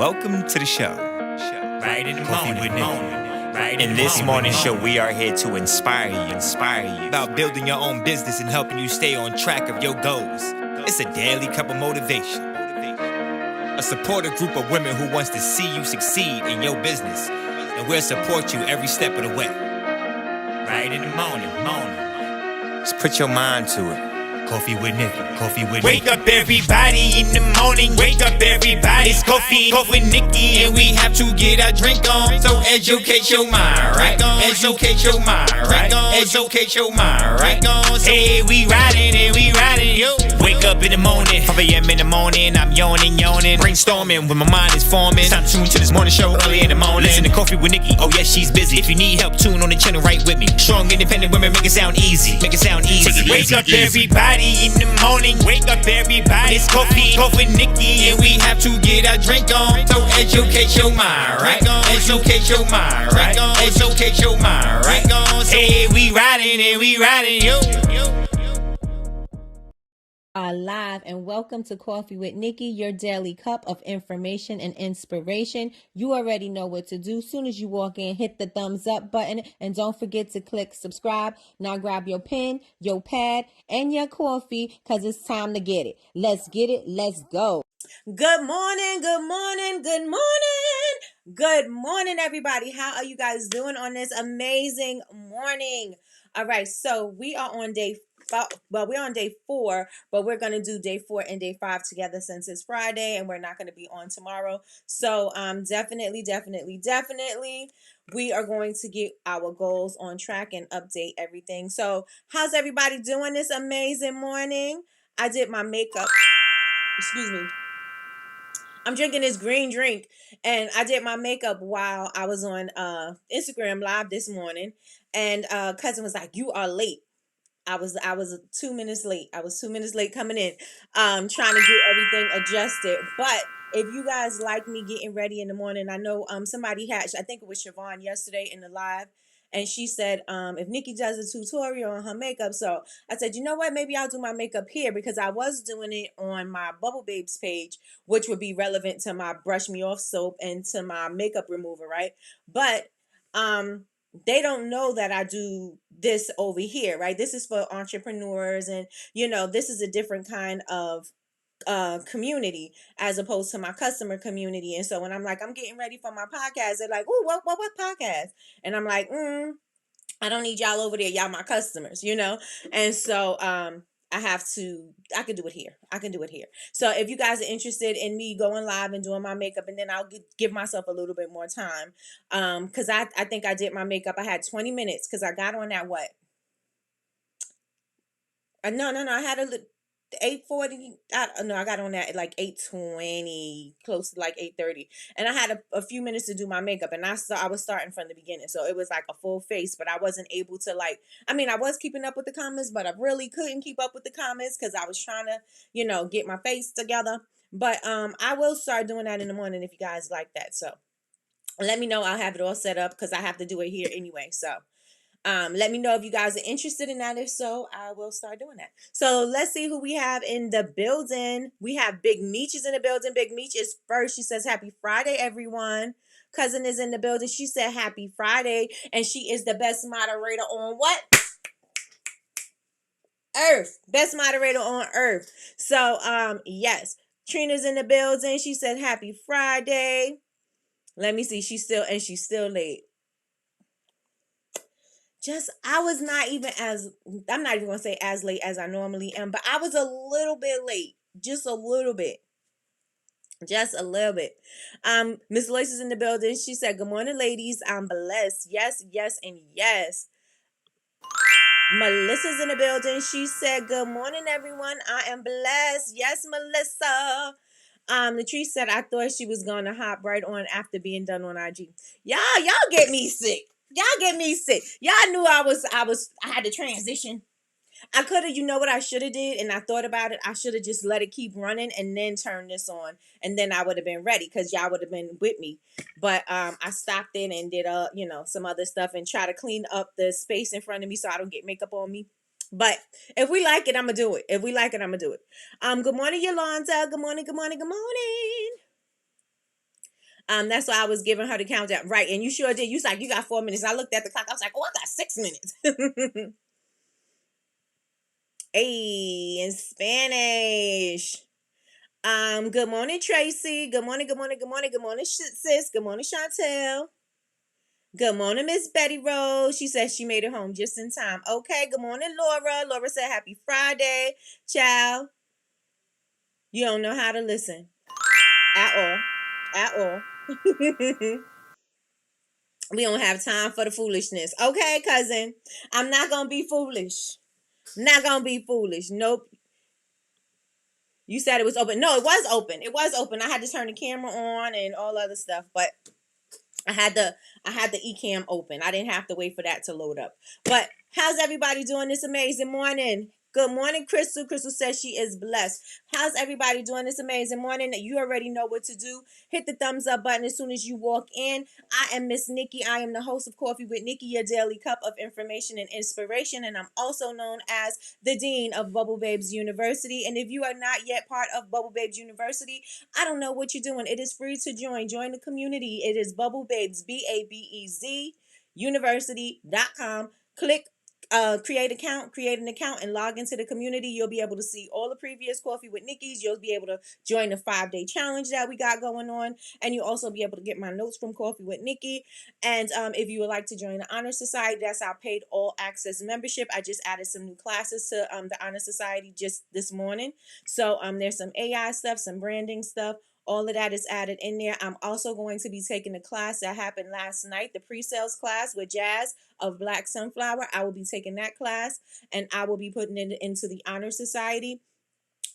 Welcome to the show. Right in the Coffee morning, with Nikkie. right In this morning show, we are here to inspire you about building your own business and helping you stay on track of your goals. It's a daily cup of motivation. A supportive group of women who wants to see you succeed in your business, and we'll support you every step of the way. right in the morning. Just put your mind to it. Coffee with Nikkie. Coffee with Wake Nikkie. up everybody in the morning, wake up everybody. It's coffee with Nikkie, and we have to get our drink on. So educate your mind, right? Educate your mind, right? Educate your mind, right? Hey, we riding, yo. Wake up in the morning, 5 a.m. in the morning, I'm yawning, brainstorming when my mind is forming. Time to tune to this morning show early in the morning. Listen to Coffee with Nikkie, oh yes, she's busy. If you need help, tune on the channel right with me. Strong, independent women, make it sound easy. Wake up everybody in the morning, wake up everybody. It's coffee with Nikkie, and we have to get our drink on. So educate your mind, right? Educate your mind, right? Educate your mind, right? Hey, we riding, yo. Live and welcome to Coffee with Nikkie, your daily cup of information and inspiration. You already know what to do. Soon as you walk in, hit the thumbs up button and don't forget to click subscribe. Now grab your pen, your pad, and your coffee because it's time to get it. Let's get it. Let's go. Good morning, everybody. How are you guys doing on this amazing morning? All right, so we are on day 4, but we're going to do day 4 and day 5 together since it's Friday and we're not going to be on tomorrow. So definitely, we are going to get our goals on track and update everything. So how's everybody doing this amazing morning? I did my makeup. Excuse me. I'm drinking this green drink, and I did my makeup while I was on Instagram Live this morning, and cousin was like, "You are late." I was 2 minutes late. I was 2 minutes late coming in, trying to get everything adjusted. But if you guys like me getting ready in the morning, I know somebody had, I think it was Siobhan yesterday in the live, and she said if Nikkie does a tutorial on her makeup. So I said, you know what, maybe I'll do my makeup here because I was doing it on my Bubble Babes page, which would be relevant to my Brush Me Off soap and to my makeup remover, right? But they don't know that I do this over here, right? This is for entrepreneurs, and this is a different kind of community as opposed to my customer community. And so when I'm like, I'm getting ready for my podcast, they're like, oh, what podcast? And I'm like, I don't need y'all over there, y'all my customers, and so I can do it here. So if you guys are interested in me going live and doing my makeup, and then I'll give myself a little bit more time, because I think I did my makeup. I had 20 minutes because I got on at what? No, I had 8:40. I got on that at like 8:20, close to like 8:30, and I had a few minutes to do my makeup, and I was starting from the beginning, so it was like a full face, but I wasn't able to I was keeping up with the comments, but I really couldn't keep up with the comments because I was trying to get my face together. But I will start doing that in the morning if you guys like that. So let me know. I'll have it all set up because I have to do it here anyway. So let me know if you guys are interested in that. If so, I will start doing that. So let's see who we have in the building. We have Big Meech is in the building. Big Meech is first. She says, happy Friday, everyone. Cousin is in the building. She said, happy Friday. And she is the best moderator on what? Earth. Best moderator on Earth. So, yes. Trina's in the building. She said, happy Friday. Let me see. She's still late. I'm not even going to say as late as I normally am, but I was a little bit late. Just a little bit. Miss Lois is in the building. She said, good morning, ladies. I'm blessed. Yes, and yes. Melissa's in the building. She said, good morning, everyone. I am blessed. Yes, Melissa. Latrice said, I thought she was going to hop right on after being done on IG. Y'all get me sick. Y'all knew I had to transition. I could have, what I should have did, and I thought about it. I should have just let it keep running and then turn this on, and then I would have been ready because y'all would have been with me. But I stopped in and did some other stuff and try to clean up the space in front of me so I don't get makeup on me. But if we like it, I'm gonna do it. Good morning, Yolanda. Good morning. That's why I was giving her the countdown. Right, and you sure did. You was like, you got 4 minutes. I looked at the clock. I was like, oh, I got 6 minutes. Hey, in Spanish. Good morning, Tracy. Good morning, good morning, good morning, good morning, sis. Good morning, Chantel. Good morning, Miss Betty Rose. She says she made it home just in time. Okay, good morning, Laura. Laura said happy Friday. Ciao. You don't know how to listen. At all. At all. We don't have time for the foolishness. Okay, cousin. I'm not gonna be foolish. Not gonna be foolish. Nope. You said it was open. No, it was open. It was open. I had to turn the camera on and all other stuff, but I had the eCam open. I didn't have to wait for that to load up. But how's everybody doing this amazing morning? Good morning, Crystal. Crystal says she is blessed. How's everybody doing this amazing morning? You already know what to do. Hit the thumbs up button as soon as you walk in. I am Miss Nikki. I am the host of Coffee with Nikki, your daily cup of information and inspiration. And I'm also known as the Dean of Bubble Babes University. And if you are not yet part of Bubble Babes University, I don't know what you're doing. It is free to join. Join the community. It is Bubble Babes, BABEZ, university.com. Click create an account and log into the community. You'll be able to see all the previous Coffee with Nikki's. You'll be able to join the 5-day challenge that we got going on, and you'll also be able to get my notes from Coffee with Nikki. And if you would like to join the Honor Society, that's our paid all access membership. I just added some new classes to the Honor Society just this morning. So there's some AI stuff, some branding stuff. All of that is added in there. I'm also going to be taking a class that happened last night, the pre-sales class with Jazz of Black Sunflower. I will be taking that class, and I will be putting it into the Honor Society.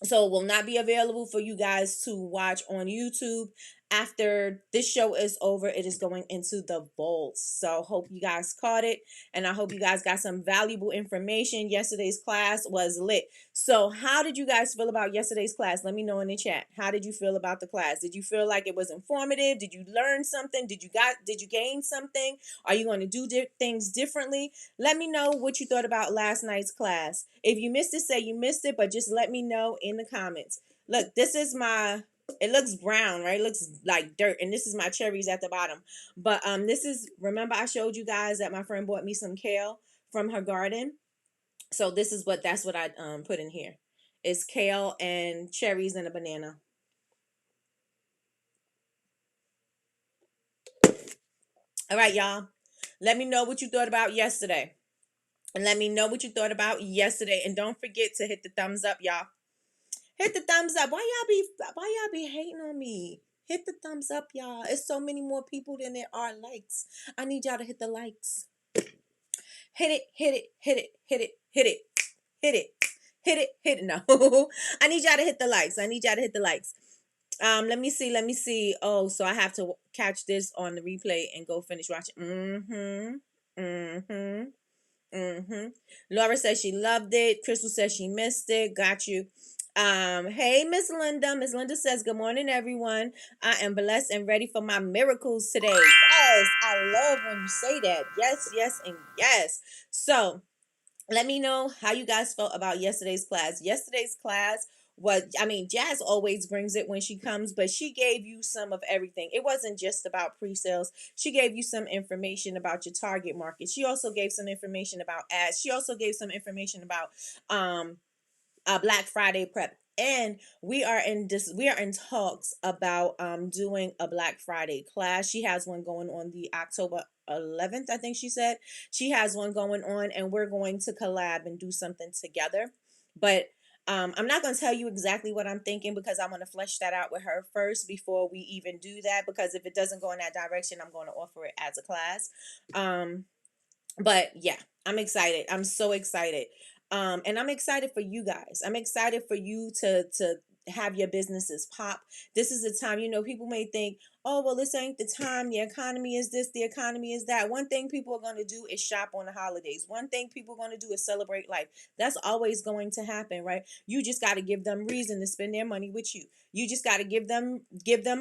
So it will not be available for you guys to watch on YouTube. After this show is over, it is going into the vaults. So hope you guys caught it, and I hope you guys got some valuable information. Yesterday's class was lit. So how did you guys feel about yesterday's class? Let me know in the chat. How did you feel about the class? Did you feel like it was informative? Did you learn something? Did you gain something? Are you going to do things differently? Let me know what you thought about last night's class. If you missed it, say you missed it, but just let me know in the comments. Look, this is it looks brown, right? It looks like dirt, and this is my cherries at the bottom. But this is, remember I showed you guys that my friend bought me some kale from her garden. So that's what I put in here. It's kale and cherries and a banana. All right, y'all. Let me know what you thought about yesterday. And let me know what you thought about yesterday. And don't forget to hit the thumbs up, y'all. Hit the thumbs up. Why y'all be hating on me? Hit the thumbs up, y'all. It's so many more people than there are likes. I need y'all to hit the likes. Hit it, hit it, hit it, hit it, hit it, hit it, hit it, hit it. No. I need y'all to hit the likes. Let me see. Oh, so I have to catch this on the replay and go finish watching. Laura says she loved it. Crystal says she missed it. Got you. Hey, Miss Linda. Miss Linda says, good morning, everyone. I am blessed and ready for my miracles today. Yes, I love when you say that. Yes, yes, and yes. So let me know how you guys felt about yesterday's class. Yesterday's class Jazz always brings it when she comes, but she gave you some of everything. It wasn't just about pre-sales. She gave you some information about your target market. She also gave some information about ads. She also gave some information about Black Friday prep. And we are in talks about doing a Black Friday class. She has one going on the October 11th, I think she said. She has one going on, and we're going to collab and do something together. But I'm not going to tell you exactly what I'm thinking, because I want to flesh that out with her first before we even do that. Because if it doesn't go in that direction, I'm going to offer it as a class. But yeah, I'm excited. I'm so excited. And I'm excited for you guys. I'm excited for you to have your businesses pop. This is the time, people may think, oh, well, this ain't the time. The economy is this, the economy is that. One thing people are going to do is shop on the holidays. One thing people are going to do is celebrate life. That's always going to happen, right? You just got to give them reason to spend their money with you. You just got to give them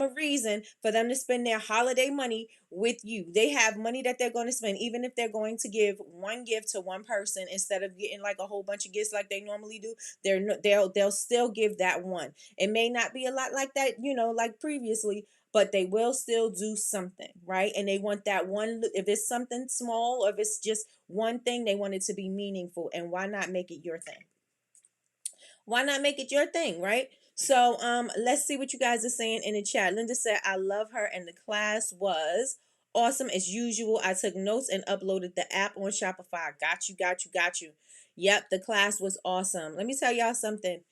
a reason for them to spend their holiday money with you. They have money that they're going to spend, even if they're going to give one gift to one person instead of getting like a whole bunch of gifts like they normally do. They'll still give that one. It may not be a lot like that, like previously, but they will still do something, right? And they want that one, if it's something small or if it's just one thing, they want it to be meaningful. And why not make it your thing? Why not make it your thing, right? So let's see what you guys are saying in the chat. Linda said, I love her, and the class was awesome as usual. I took notes and uploaded the app on Shopify. Got you. Yep, the class was awesome. Let me tell y'all something.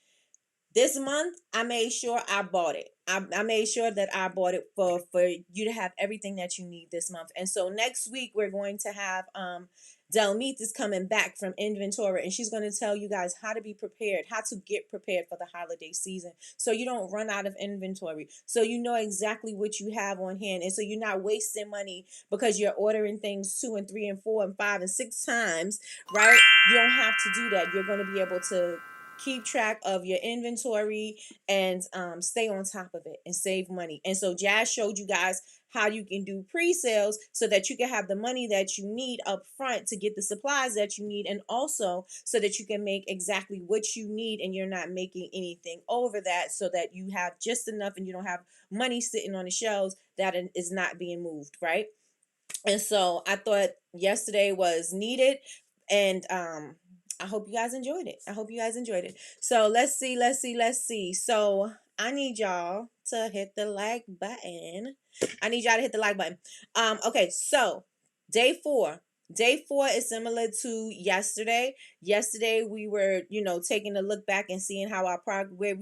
This month, I made sure I bought it. I made sure that I bought it for you to have everything that you need this month. And so next week, we're going to have Delmeeth is coming back from inventory, and she's going to tell you guys how to be prepared, how to get prepared for the holiday season, so you don't run out of inventory, so you know exactly what you have on hand, and so you're not wasting money because you're ordering things 2 and 3 and 4 and 5 and 6 times, right? You don't have to do that. You're going to be able to keep track of your inventory and stay on top of it and save money. And so Jazz showed you guys how you can do pre-sales so that you can have the money that you need up front to get the supplies that you need, and also so that you can make exactly what you need and you're not making anything over that, so that you have just enough and you don't have money sitting on the shelves that is not being moved, right? And so I thought yesterday was needed, and I hope you guys enjoyed it. So let's see. So I need y'all to hit the like button. Okay, so day 4. Day 4 is similar to yesterday. Yesterday we were, taking a look back and seeing how our where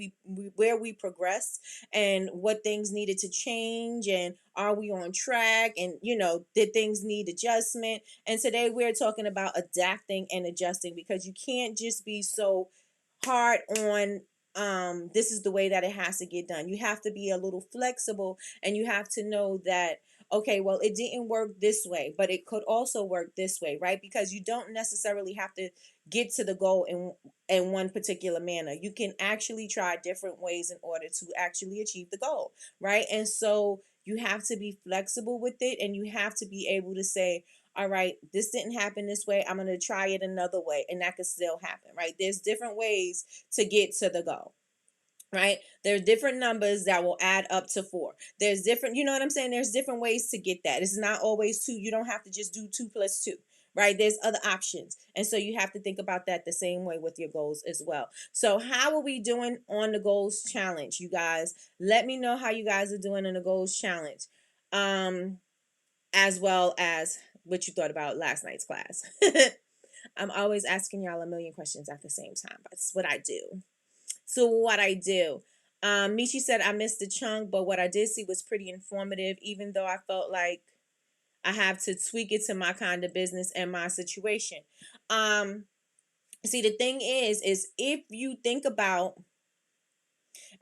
we progressed and what things needed to change, and are we on track, and did things need adjustment. And today we're talking about adapting and adjusting, because you can't just be so hard on this is the way that it has to get done. You have to be a little flexible, and you have to know that, okay, well, it didn't work this way, but it could also work this way, right? Because you don't necessarily have to get to the goal in one particular manner. You can actually try different ways in order to actually achieve the goal, right? And so you have to be flexible with it, and you have to be able to say, all right, this didn't happen this way, I'm going to try it another way, and that could still happen, right? There's different ways to get to the goal, right? There's different numbers that will add up to 4. There's different, you know what I'm saying? There's different ways to get that. It's not always 2. You don't have to just do 2 plus 2, right? There's other options. And so you have to think about that the same way with your goals as well. So how are we doing on the goals challenge, you guys? Let me know how you guys are doing in the goals challenge. As well as what you thought about last night's class. I'm always asking y'all a million questions at the same time. That's what I do. Michi said, I missed the chunk, but what I did see was pretty informative, even though I felt like I have to tweak it to my kind of business and my situation. See, the thing is if you think about,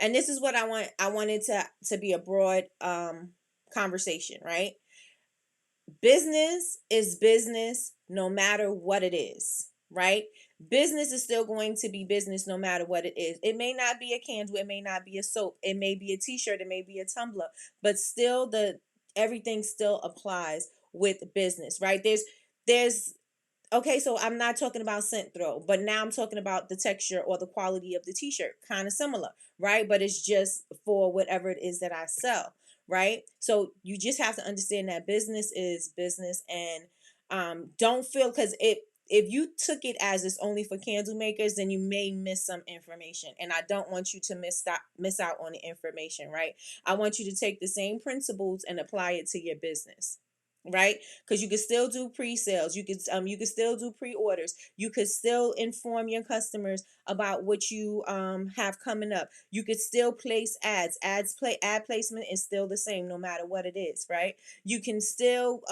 and this is what I wanted to be a broad conversation, right? Business is business no matter what it is, right? Business is still going to be business no matter what it is. It may not be a candle, it may not be a soap, it may be a t-shirt, it may be a tumbler, but still everything still applies with business, right? There's Okay, so I'm not talking about scent throw, but now I'm talking about the texture or the quality of the t-shirt. Kind of similar, right? But it's just for whatever it is that I sell, right? So you just have to understand that business is business, and don't feel, because if you took it as it's only for candle makers, then you may miss some information, and I don't want you to miss out on the information, right? I want you to take the same principles and apply it to your business, right? Because you can still do pre-sales, you could still do pre-orders, you could still inform your customers about what you have coming up, you could still place ad placement is still the same no matter what it is, right? You can still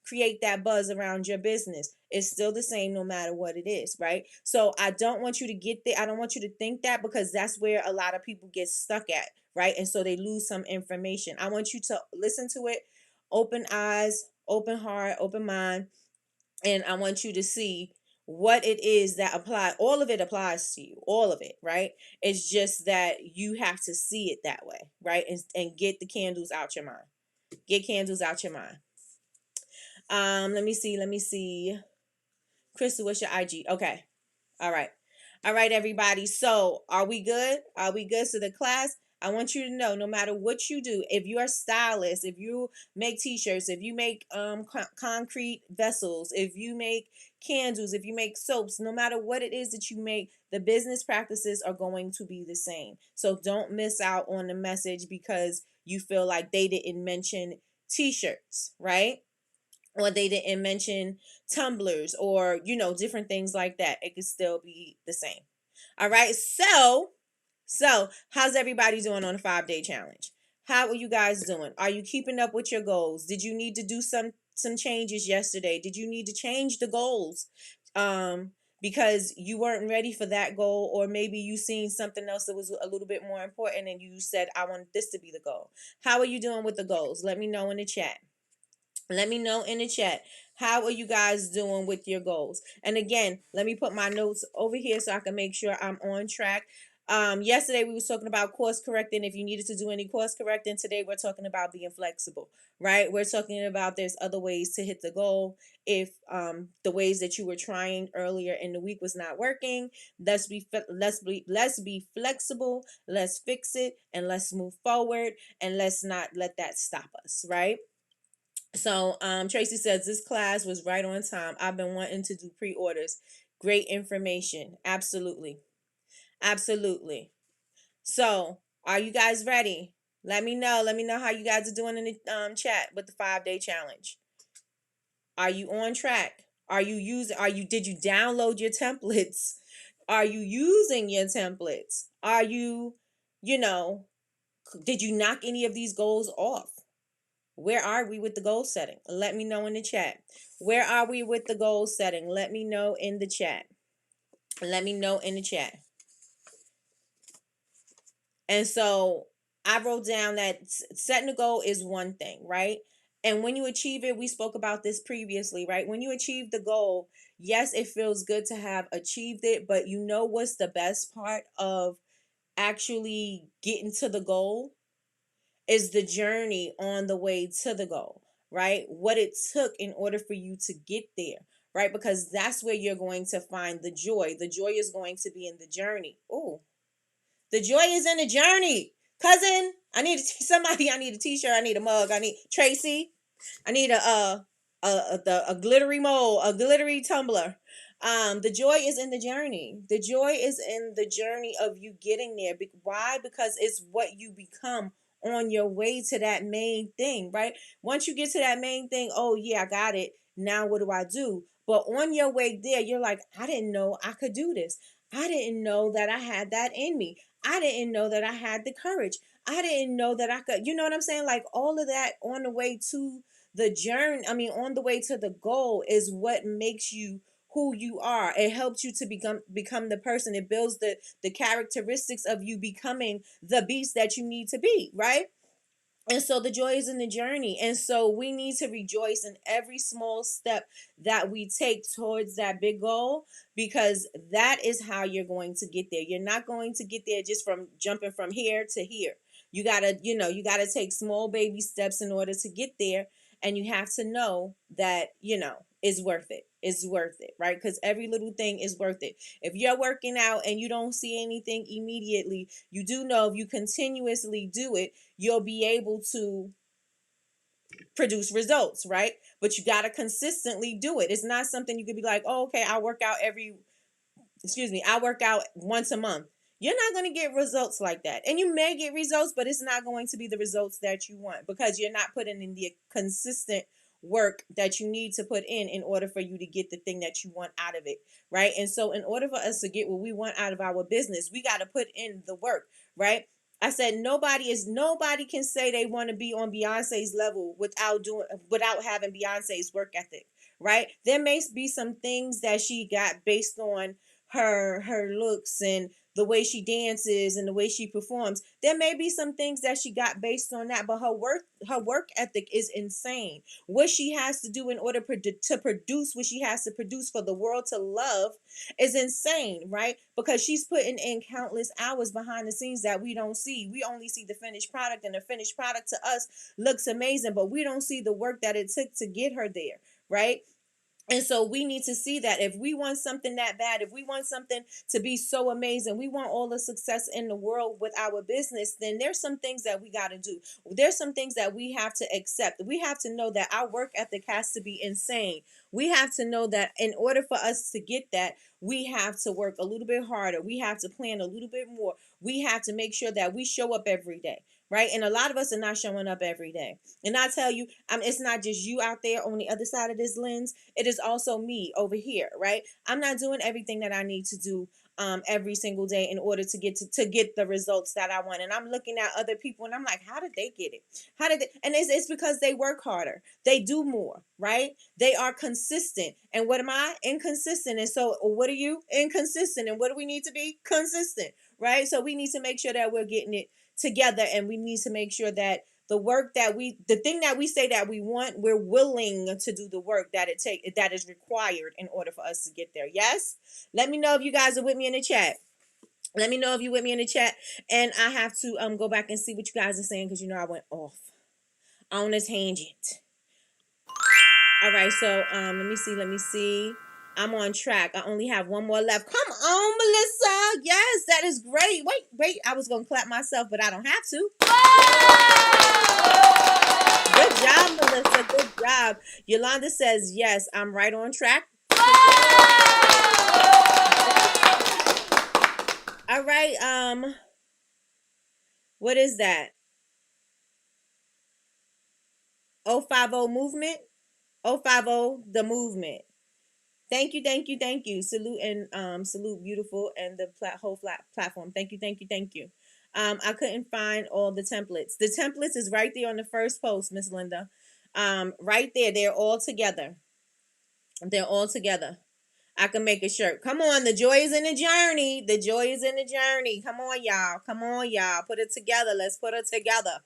create that buzz around your business. It's still the same no matter what it is, right? So I don't want you to get there. I don't want you to think that, because that's where a lot of people get stuck at, right? And so they lose some information. I want you to listen to it, open eyes, open heart, open mind, and I want you to see what it is that apply. All of it applies to you, all of it, right? It's just that you have to see it that way, right? And get the candles out your mind. Get candles out your mind. Let me see. Crystal, what's your IG? Okay. All right. All right, everybody. So, are we good? Are we good? So, the class, I want you to know, no matter what you do, if you're a stylist, if you make t-shirts, if you make concrete vessels, if you make candles, if you make soaps, no matter what it is that you make, the business practices are going to be the same. So, don't miss out on the message because you feel like they didn't mention t-shirts, right? Or they didn't mention tumblers or, different things like that. It could still be the same. All right. So how's everybody doing on a 5-day challenge? How are you guys doing? Are you keeping up with your goals? Did you need to do some changes yesterday? Did you need to change the goals? Because you weren't ready for that goal, or maybe you seen something else that was a little bit more important and you said, I want this to be the goal. How are you doing with the goals? Let me know in the chat. Let me know in the chat. How are you guys doing with your goals? And again, let me put my notes over here so I can make sure I'm on track. Yesterday we was talking about course correcting. If you needed to do any course correcting, today we're talking about being flexible, right? We're talking about there's other ways to hit the goal. If the ways that you were trying earlier in the week was not working, let's be flexible. Let's fix it and let's move forward, and let's not let that stop us, right? So Tracy says this class was right on time. I've been wanting to do pre-orders. Great information. Absolutely. Absolutely. So are you guys ready? Let me know. Let me know how you guys are doing in the chat with the 5-day challenge. Are you on track? Did you download your templates? Are you using your templates? Are you, did you knock any of these goals off? Where are we with the goal setting? Let me know in the chat. Where are we with the goal setting? Let me know in the chat. Let me know in the chat. And so I wrote down that setting a goal is one thing, right? And when you achieve it, we spoke about this previously, right? When you achieve the goal, yes, it feels good to have achieved it, but you know what's the best part of actually getting to the goal? Is the journey on the way to the goal, right? What it took in order for you to get there, right? Because that's where you're going to find the joy. The joy is going to be in the journey. Oh, the joy is in the journey. Cousin, I need somebody. I need a t-shirt. I need a mug. I need Tracy. I need a glittery mold, a glittery tumbler. The joy is in the journey. The joy is in the journey of you getting there. Why? Because it's what you become on your way to that main thing, right? Once you get to that main thing, oh yeah, I got it. Now what do I do? But on your way there, you're like, I didn't know I could do this. I didn't know that I had that in me. I didn't know that I had the courage. I didn't know that I could, you know what I'm saying? Like all of that on the way to the journey, on the way to the goal is what makes you who you are. It helps you to become the person. It builds the characteristics of you becoming the beast that you need to be, right? And so the joy is in the journey. And so we need to rejoice in every small step that we take towards that big goal, because that is how you're going to get there. You're not going to get there just from jumping from here to here. You gotta, you gotta take small baby steps in order to get there. And you have to know that, it's worth it. It's worth it, right? Because every little thing is worth it. If you're working out and you don't see anything immediately, you do know if you continuously do it, you'll be able to produce results, right? But you got to consistently do it. It's not something you could be like, oh, okay, I work out once a month. You're not going to get results like that. And you may get results, but it's not going to be the results that you want, because you're not putting in the consistent work that you need to put in order for you to get the thing that you want out of it, right? And so in order for us to get what we want out of our business, we got to put in the work, right? I said nobody can say they want to be on Beyonce's level without having Beyonce's work ethic, right? There may be some things that she got based on her looks and the way she dances and the way she performs. There may be some things that she got based on that, but her work ethic is insane. What she has to do in order to produce what she has to produce for the world to love is insane, right? Because she's putting in countless hours behind the scenes that we don't see. We only see the finished product, and the finished product to us looks amazing, but we don't see the work that it took to get her there, right? And so we need to see that if we want something that bad, if we want something to be so amazing, we want all the success in the world with our business, then there's some things that we got to do. There's some things that we have to accept. We have to know that our work ethic has to be insane. We have to know that in order for us to get that, we have to work a little bit harder. We have to plan a little bit more. We have to make sure that we show up every day, right? And a lot of us are not showing up every day. And I tell you, it's not just you out there on the other side of this lens. It is also me over here, right? I'm not doing everything that I need to do every single day in order to get the results that I want. And I'm looking at other people and I'm like, how did they get it? How did they? And it's because they work harder. They do more, right? They are consistent. And what am I? Inconsistent. And so what are you? Inconsistent. And what do we need to be? Consistent, right? So we need to make sure that we're getting it together, and we need to make sure that the thing that we say that we want, we're willing to do the work that is required in order for us to get there. Yes? Let me know if you guys are with me in the chat. Let me know if you're with me in the chat. And I have to go back and see what you guys are saying, because I went off on a tangent. All right, so let me see. I'm on track. I only have one more left. Come on, Melissa. Yes, that is great. Wait. I was going to clap myself, but I don't have to. Good job, Melissa. Good job. Yolanda says, yes, I'm right on track. All right. What is that? 050 movement? 050 the movement. Thank you. Salute and salute beautiful and the whole platform. Thank you. I couldn't find all the templates. The templates is right there on the first post, Miss Linda. Right there. They're all together. I can make a shirt. Come on, the joy is in the journey. The joy is in the journey. Come on, y'all. Put it together. Let's put it together.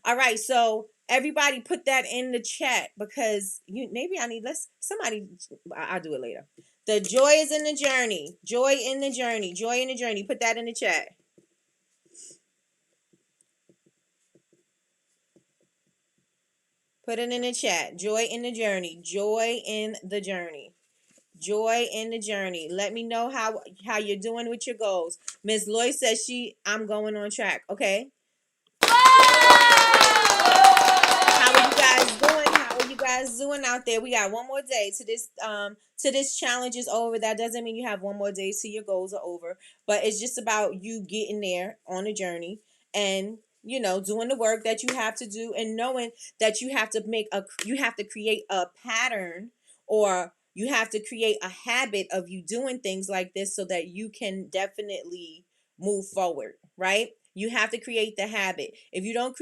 All right, so everybody put that in the chat, because I'll do it later. The joy is in the journey. Joy in the journey. Put that in the chat. Put it in the chat. Joy in the journey. Let me know how you're doing with your goals. Ms. Lloyd says I'm going on track. Okay. How are you guys doing out there? We got one more day to this challenge is over. That doesn't mean you have one more day till your goals are over, but it's just about you getting there on a journey and doing the work that you have to do, and knowing that you have to create a pattern, or you have to create a habit of you doing things like this so that you can definitely move forward, right? You have to create the habit. If I don't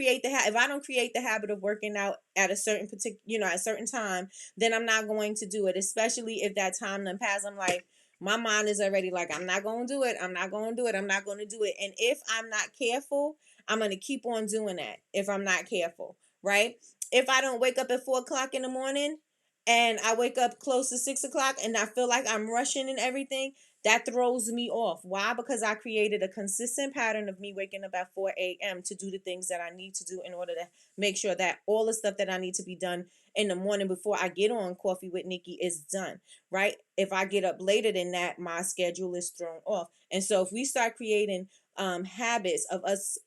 create the habit of working out at a certain at a certain time, then I'm not going to do it, especially if that time then pass. I'm like, my mind is already like, I'm not going to do it. And if I'm not careful, I'm going to keep on doing that if I'm not careful, right? If I don't wake up at 4:00 in the morning and I wake up close to 6:00 and I feel like I'm rushing and everything, that throws me off. Why? Because I created a consistent pattern of me waking up at 4 a.m. to do the things that I need to do in order to make sure that all the stuff that I need to be done in the morning before I get on Coffee with Nikki is done, right? If I get up later than that, my schedule is thrown off. And so if we start creating habits of us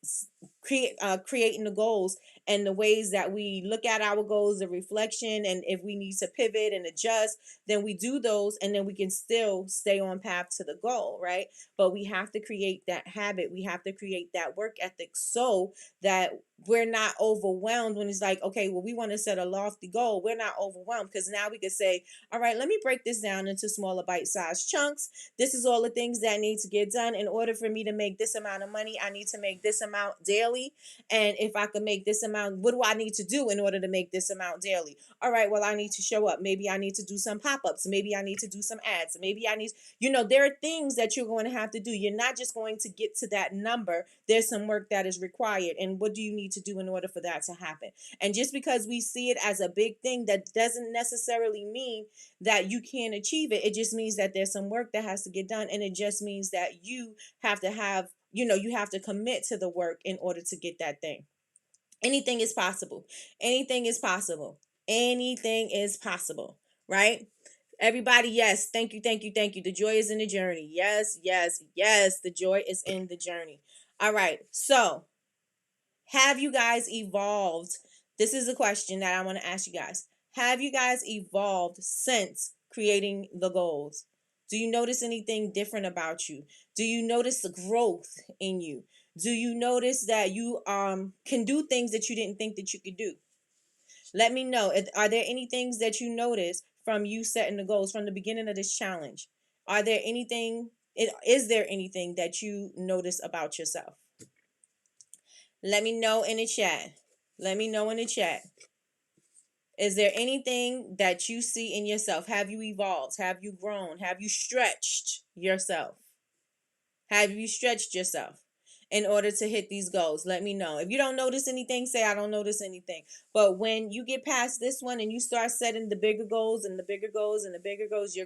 creating the goals and the ways that we look at our goals, the reflection, and if we need to pivot and adjust, then we do those, and then we can still stay on path to the goal, right? But we have to create that habit. We have to create that work ethic so that we're not overwhelmed when it's like, okay, well, we want to set a lofty goal. We're not overwhelmed, because now we could say, all right, let me break this down into smaller bite-sized chunks. This is all the things that need to get done. In order for me to make this amount of money, I need to make this amount daily. And if I can make this amount, what do I need to do in order to make this amount daily? All right, well, I need to show up. Maybe I need to do some pop-ups. Maybe I need to do some ads. Maybe I need, there are things that you're going to have to do. You're not just going to get to that number. There's some work that is required. And what do you need to do in order for that to happen? And just because we see it as a big thing, that doesn't necessarily mean that you can't achieve it. It just means that there's some work that has to get done. And it just means that you have to have, you have to commit to the work in order to get that thing. Anything is possible. Anything is possible, right? Everybody, yes. Thank you, thank you, thank you. The joy is in the journey. Yes, yes, yes. The joy is in the journey. All right. So, have you guys evolved? This is a question that I want to ask you guys. Have you guys evolved since creating the goals? Do you notice anything different about you? Do you notice the growth in you? Do you notice that you can do things that you didn't think that you could do? Let me know. Are there any things that you notice from you setting the goals from the beginning of this challenge? Is there anything that you notice about yourself? Let me know in the chat. Let me know in the chat. Is there anything that you see in yourself? Have you evolved? Have you grown? Have you stretched yourself? Have you stretched yourself in order to hit these goals? Let me know. If you don't notice anything, say I don't notice anything. But when you get past this one and you start setting the bigger goals and the bigger goals and the bigger goals, you're